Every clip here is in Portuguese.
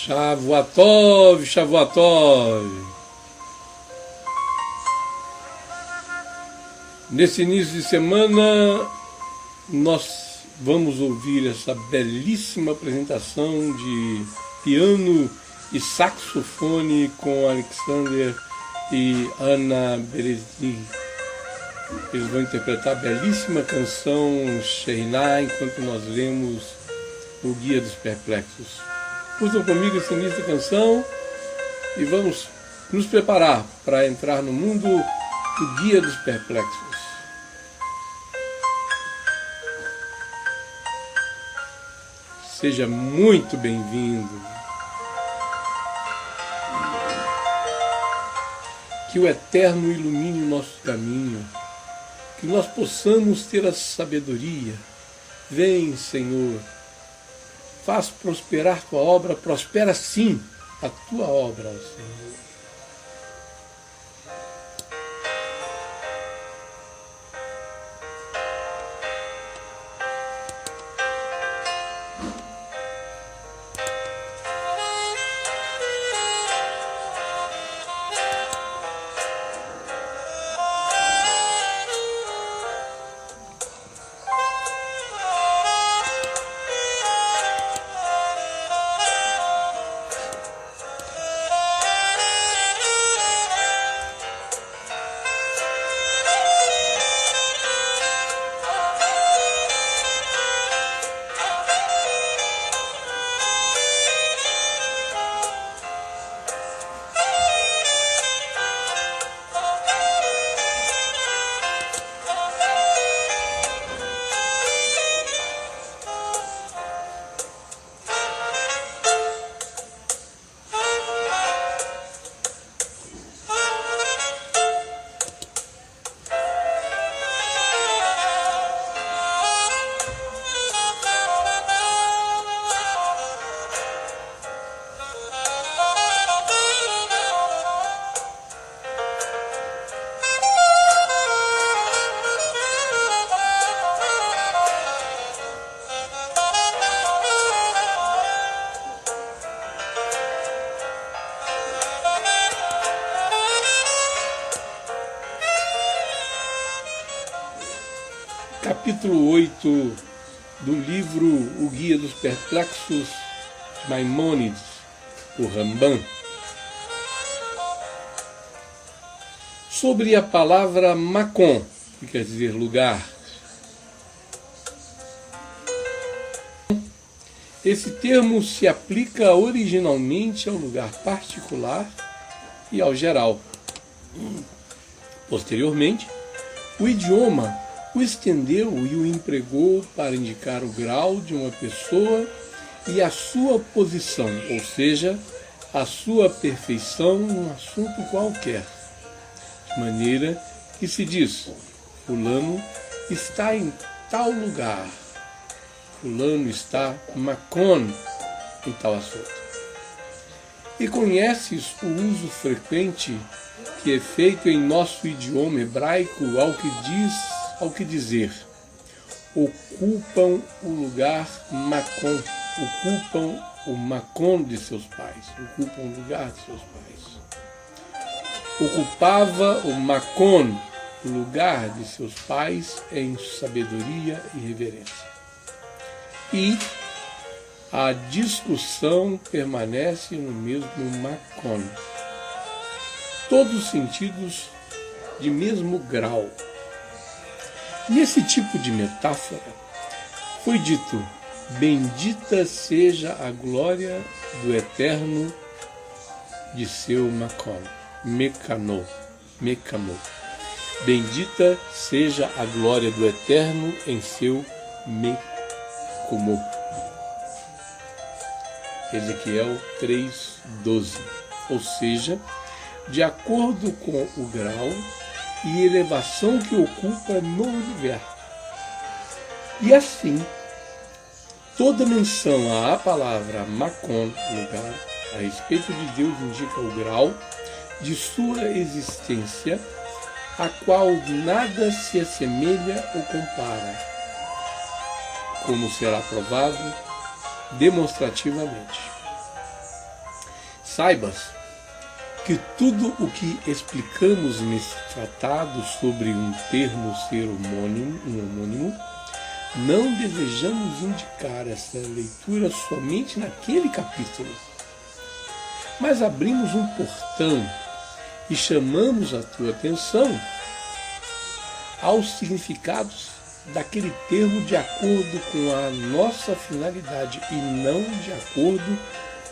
Shavuatov, Shavuatov. Nesse início de semana, nós vamos ouvir essa belíssima apresentação de piano e saxofone com Alexander e Ana Berezny. Eles vão interpretar a belíssima canção Sheinah enquanto nós lemos o Guia dos Perplexos. Curtam comigo esse início da canção e vamos nos preparar para entrar no mundo do Guia dos Perplexos. Seja muito bem-vindo. Que o Eterno ilumine o nosso caminho, que nós possamos ter a sabedoria. Vem, Senhor, faz prosperar tua obra, prospera sim a tua obra, Senhor. Capítulo 8 do livro O Guia dos Perplexos, de Maimônides, o Rambam. Sobre a palavra Makom, que quer dizer lugar. Esse termo se aplica originalmente ao lugar particular e ao geral. Posteriormente, o idioma o estendeu e o empregou para indicar o grau de uma pessoa e a sua posição, ou seja, a sua perfeição num assunto qualquer. De maneira que se diz, fulano está em tal lugar, fulano está Makom em tal assunto. E conheces o uso frequente que é feito em nosso idioma hebraico ao que dizer, ocupam o lugar Makom, ocupam o Makom de seus pais, ocupam o lugar de seus pais. Ocupava o Makom, o lugar de seus pais em sabedoria e reverência. E a discussão permanece no mesmo Makom. Todos os sentidos de mesmo grau. Nesse tipo de metáfora, foi dito, bendita seja a glória do Eterno de seu Makom, Mekano. Bendita seja a glória do Eterno em seu Mekomo. Ezequiel 3:12. Ou seja, de acordo com o grau e elevação que ocupa no universo. E assim, toda menção à palavra Makom, lugar, a respeito de Deus indica o grau de sua existência, a qual nada se assemelha ou compara, como será provado demonstrativamente. saibas que tudo o que explicamos nesse tratado sobre um termo ser homônimo, não desejamos indicar essa leitura somente naquele capítulo, mas abrimos um portão e chamamos a tua atenção aos significados daquele termo de acordo com a nossa finalidade e não de acordo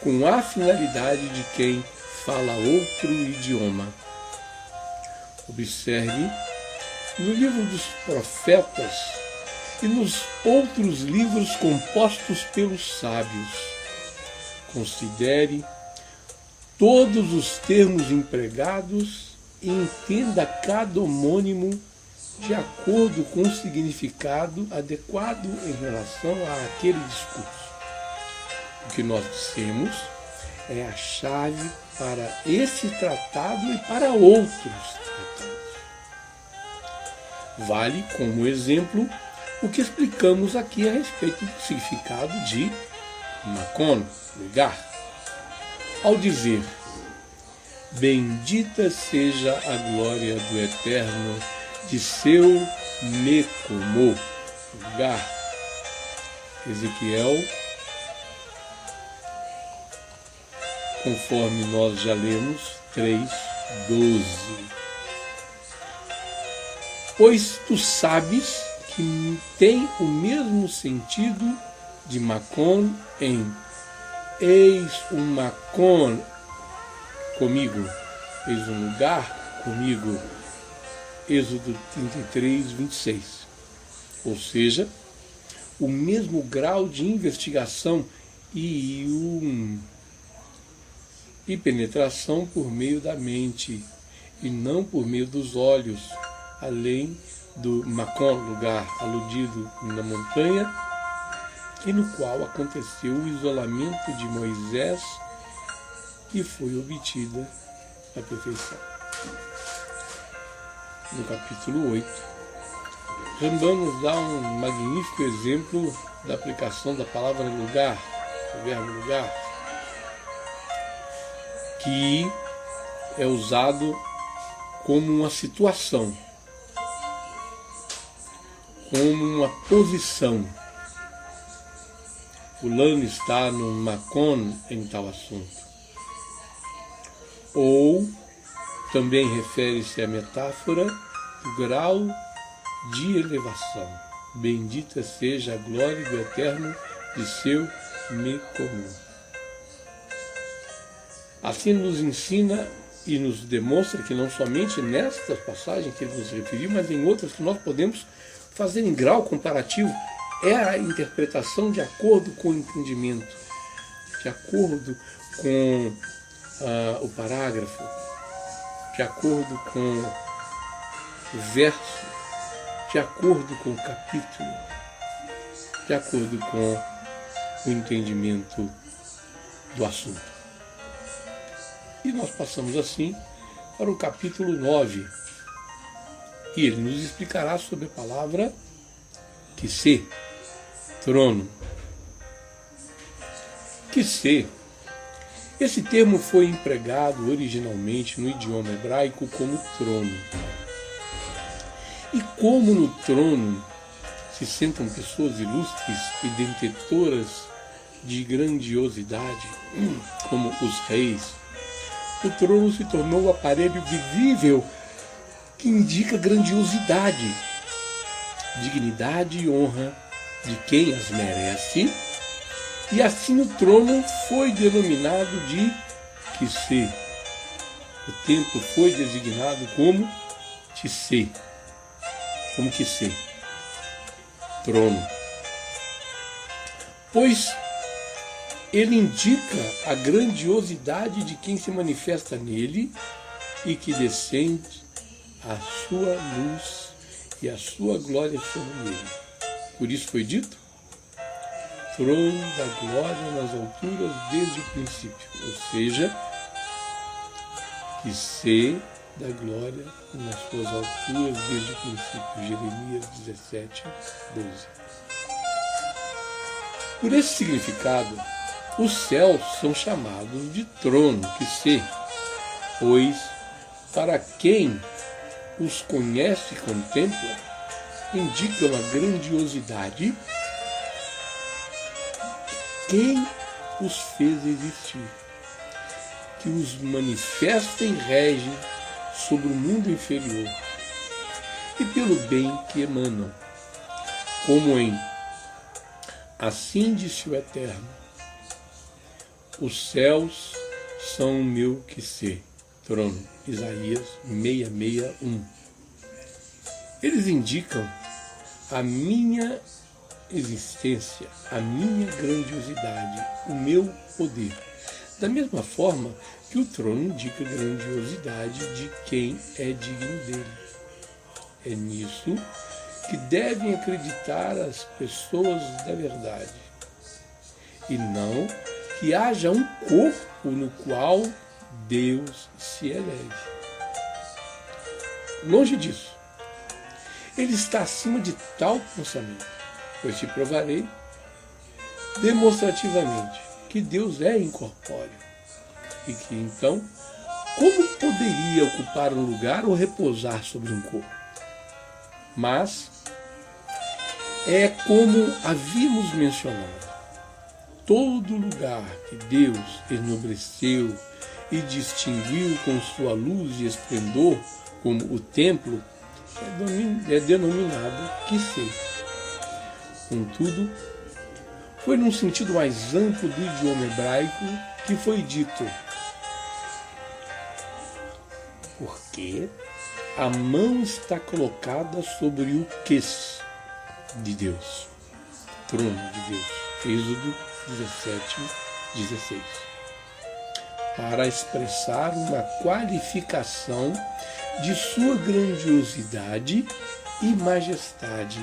com a finalidade de quem fala outro idioma. Observe no livro dos profetas e nos outros livros compostos pelos sábios. Considere todos os termos empregados e entenda cada homônimo de acordo com o significado adequado em relação àquele discurso. O que nós dissemos é a chave para esse tratado e para outros tratados. Vale como exemplo o que explicamos aqui a respeito do significado de Makon, lugar. Ao dizer, bendita seja a glória do Eterno de seu Mekomo, lugar. Ezequiel, conforme nós já lemos, 3:12. Pois tu sabes que tem o mesmo sentido de Makon em eis um Makon comigo, eis um lugar comigo, Êxodo 33:26. Ou seja, o mesmo grau de investigação e penetração por meio da mente e não por meio dos olhos, além do Makon, lugar aludido na montanha, e no qual aconteceu o isolamento de Moisés e foi obtida a perfeição. No capítulo 8, Rambam nos dá um magnífico exemplo da aplicação da palavra lugar, do verbo lugar, que é usado como uma situação, como uma posição. Fulano está no Makon em tal assunto. Ou também refere-se à metáfora do grau de elevação. Bendita seja a glória do Eterno de seu Mekomo. Assim nos ensina e nos demonstra que não somente nestas passagens que ele nos referiu, mas em outras que nós podemos fazer em grau comparativo, é a interpretação de acordo com o entendimento, de acordo com o parágrafo, de acordo com o verso, de acordo com o capítulo, de acordo com o entendimento do assunto. E nós passamos assim para o capítulo 9. E ele nos explicará sobre a palavra Kissê, trono. Kissê. Esse termo foi empregado originalmente no idioma hebraico como trono. E como no trono se sentam pessoas ilustres e detentoras de grandiosidade, como os reis, o trono se tornou o aparelho visível que indica grandiosidade, dignidade e honra de quem as merece, e assim o trono foi denominado de Kissê. O templo foi designado como Tissê, como Kissê, trono, pois ele indica a grandiosidade de quem se manifesta nele e que descende a sua luz e a sua glória sobre ele. Por isso foi dito, trono da glória nas alturas desde o princípio, ou seja, Kissê da glória nas suas alturas desde o princípio. Jeremias 17:12. Por esse significado, Os céus são chamados de trono, que se, pois, para quem os conhece e contempla, indicam a grandiosidade. Quem os fez existir, que os manifesta e rege sobre o mundo inferior, e pelo bem que emanam, como em Assim disse o Eterno, os céus são o meu que ser, trono, Isaías 661. Eles indicam a minha existência, a minha grandiosidade, o meu poder. Da mesma forma que o trono indica a grandiosidade de quem é digno dele. É nisso que devem acreditar as pessoas da verdade, e não que haja um corpo no qual Deus se eleve. Longe disso. Ele está acima de tal pensamento, pois te provarei demonstrativamente que Deus é incorpóreo e que então, como poderia ocupar um lugar ou repousar sobre um corpo? Mas é como havíamos mencionado, todo lugar que Deus enobreceu e distinguiu com sua luz e esplendor, como o templo, é denominado que ser. Contudo, foi num sentido mais amplo do idioma hebraico que foi dito, porque a mão está colocada sobre o ques de Deus, trono de Deus, Êxodo 17:16, para expressar uma qualificação de sua grandiosidade e majestade,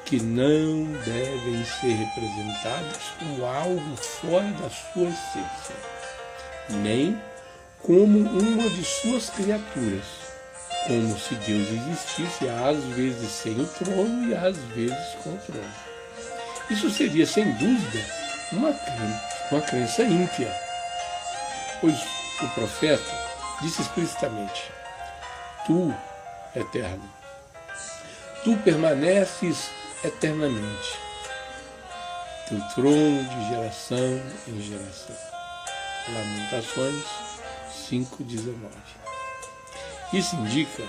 que não devem ser representados como algo fora da sua essência, nem como uma de suas criaturas, como se Deus existisse às vezes sem o trono e às vezes com o trono. Isso seria, sem dúvida, uma crença ímpia, pois o profeta disse explicitamente, Tu, Eterno, Tu permaneces eternamente, Teu trono de geração em geração. Lamentações 5:19. Isso indica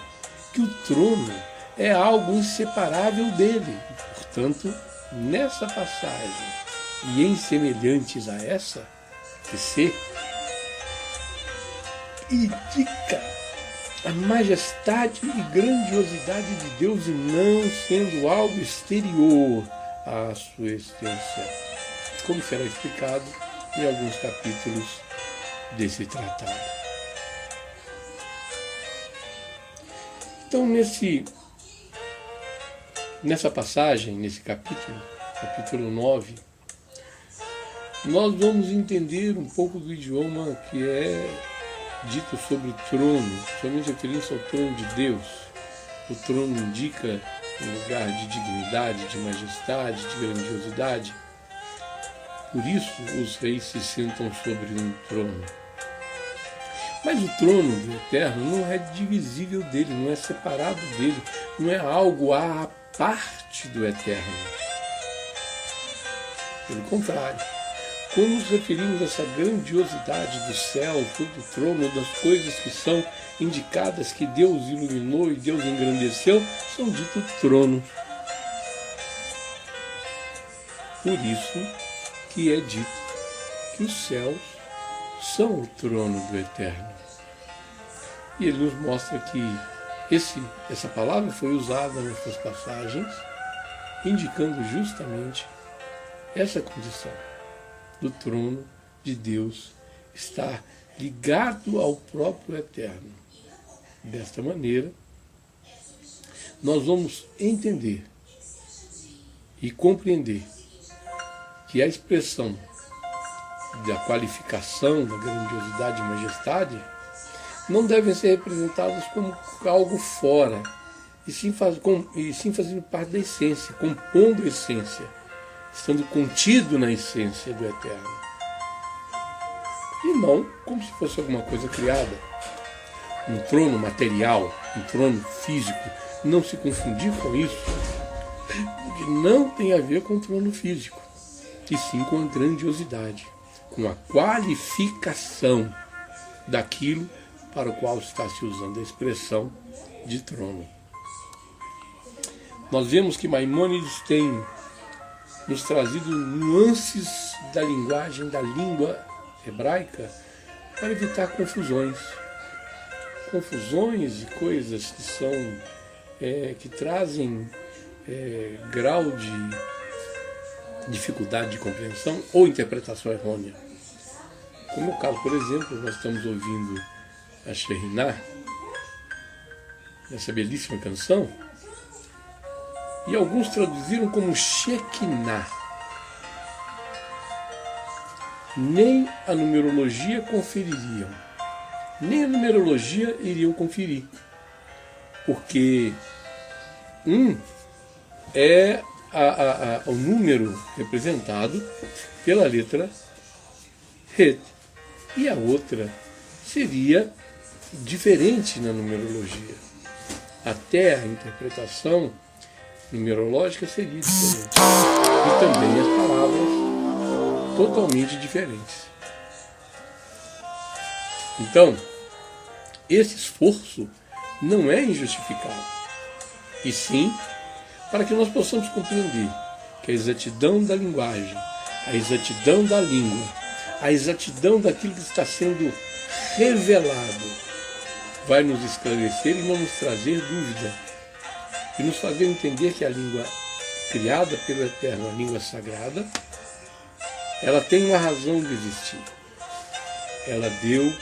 que o trono é algo inseparável dele. Portanto, nessa passagem e em semelhantes a essa, que se indica a majestade e grandiosidade de Deus e não sendo algo exterior à sua extensão, como será explicado em alguns capítulos desse tratado. Então, nessa passagem, nesse capítulo 9, nós vamos entender um pouco do idioma que é dito sobre o trono, somente referindo-se ao trono de Deus. O trono indica um lugar de dignidade, de majestade, de grandiosidade. Por isso, os reis se sentam sobre um trono. Mas o trono do Eterno não é divisível dele, não é separado dele, não é algo à parte do Eterno. Pelo contrário, quando nos referimos a essa grandiosidade do céu, do trono, das coisas que são indicadas que Deus iluminou e Deus engrandeceu, são ditos tronos. Por isso que é dito que os céus são o trono do Eterno. E ele nos mostra que essa palavra foi usada nessas passagens, indicando justamente essa condição do trono de Deus estar ligado ao próprio Eterno. Desta maneira, nós vamos entender e compreender que a expressão da qualificação, da grandiosidade e majestade não devem ser representadas como algo fora, e sim fazendo parte da essência, compondo a essência, estando contido na essência do Eterno. e não como se fosse alguma coisa criada. Um trono material, um trono físico. Não se confundir com isso, porque não tem a ver com o trono físico, e sim com a grandiosidade, com a qualificação daquilo para o qual está se usando a expressão de trono. Nós vemos que Maimônides tem nos trazido nuances da linguagem, da língua hebraica, para evitar confusões e coisas que são que trazem grau de dificuldade de compreensão ou interpretação errônea. Como é o caso, por exemplo, nós estamos ouvindo a Shekhinah, essa belíssima canção, e alguns traduziram como Shekinah. Nem a numerologia confeririam, nem a numerologia iriam conferir, porque é o número representado pela letra Het, e a outra seria diferente na numerologia. Até a interpretação numerológica seria diferente. E também as palavras totalmente diferentes. Então, esse esforço não é injustificado, e sim para que nós possamos compreender que a exatidão da linguagem, a exatidão da língua, a exatidão daquilo que está sendo revelado vai nos esclarecer e não nos trazer dúvida, e nos fazer entender que a língua criada pelo Eterno, a língua sagrada, ela tem uma razão de existir. Ela deu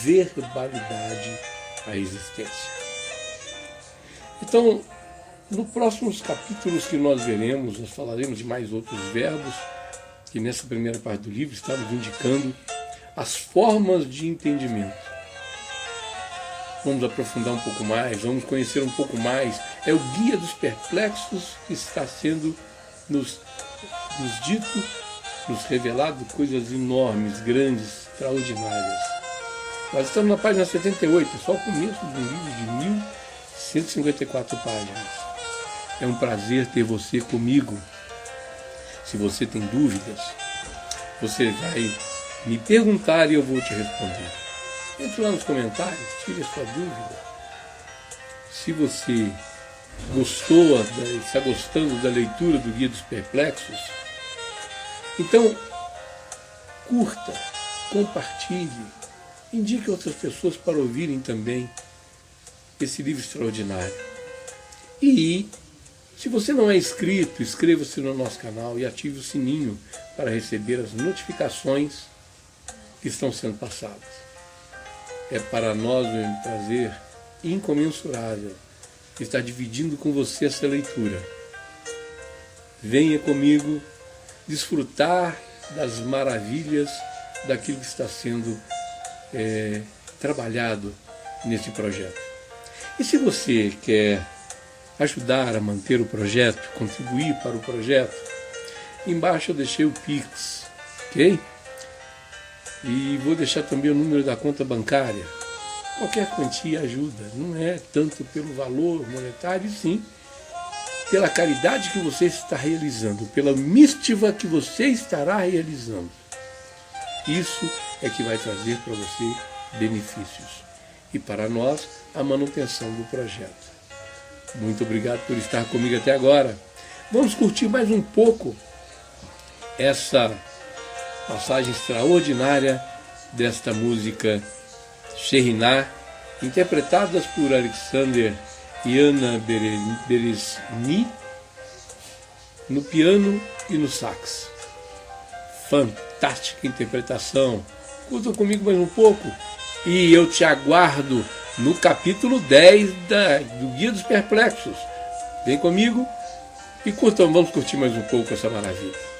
verbalidade à existência. Então, nos próximos capítulos que nós veremos, nós falaremos de mais outros verbos, que nessa primeira parte do livro estamos indicando as formas de entendimento. Vamos aprofundar um pouco mais, vamos conhecer um pouco mais. É o guia dos perplexos que está sendo nos dito, nos revelado coisas enormes, grandes, extraordinárias. Nós estamos na página 78, só o começo de um livro de 1154 páginas. É um prazer ter você comigo. Se você tem dúvidas, você vai me perguntar e eu vou te responder. Entre lá nos comentários, tire a sua dúvida. Se você gostou, está gostando da leitura do Guia dos Perplexos, então curta, compartilhe, indique outras pessoas para ouvirem também esse livro extraordinário. E se você não é inscrito, inscreva-se no nosso canal e ative o sininho para receber as notificações que estão sendo passadas. É para nós um prazer incomensurável estar dividindo com você essa leitura. Venha comigo desfrutar das maravilhas daquilo que está sendo trabalhado nesse projeto. E se você quer ajudar a manter o projeto, contribuir para o projeto, embaixo eu deixei o Pix, ok? E vou deixar também o número da conta bancária. Qualquer quantia ajuda, não é tanto pelo valor monetário, sim pela caridade que você está realizando, pela mística que você estará realizando. Isso é que vai trazer para você benefícios. E para nós, a manutenção do projeto. Muito obrigado por estar comigo até agora. Vamos curtir mais um pouco essa passagem extraordinária desta música Shekhinah, interpretadas por Alexander e Ana Beresny no piano e no sax. Fantástica interpretação. Curtam comigo mais um pouco e eu te aguardo no capítulo 10 do Guia dos Perplexos. Vem comigo e vamos curtir mais um pouco essa maravilha.